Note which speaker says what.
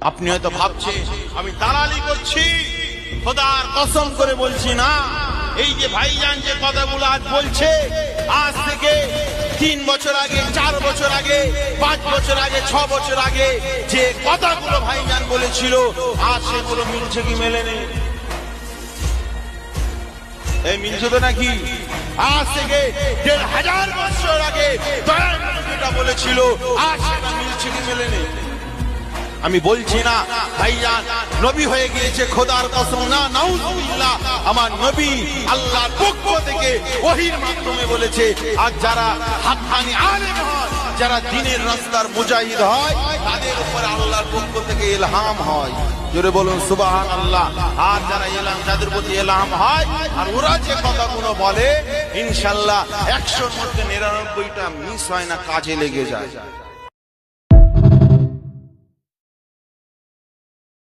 Speaker 1: আপনি হয়তো ভাবছেন আমি দালালি করছি, খোদার কসম করে বলছি না। এই যে ভাইজান যে কথাগুলো আজ বলছে, আজ থেকে 3 বছর আগে, 4 বছর আগে, 5 বছর আগে, 6 বছর আগে যে কথাগুলো ভাইজান বলেছিল, আজ সেগুলো মিলছে কি মেলে নেই? এই মিলছে তো নাকি? আজ থেকে 1500 বছর আগে যেটা বলেছিল, আজ সেটা মিলছে কি মেলে নেই? আমি বলছি না ভাইজান নবী হয়ে গিয়েছে, খোদার কসম না, নাউজুবিল্লাহ। আমার নবী আল্লাহর পক্ষ থেকে ওহীর মাধ্যমে বলেছে। আর যারা হাক্কানি আলেম হয়, যারা দ্বীনের রাস্তার মুজাহিদ হয়, তাদের উপর আল্লাহর পক্ষ থেকে ইলহাম হয়। জোরে বলুন সুবহানাল্লাহ। আর যারা যাদের প্রতি ইলহাম হয়, আর ওরা যে কথাগুলো বলে, ইনশাআল্লাহ 100-র মধ্যে 99টা মিস হয় না, কাজে লেগে যায়।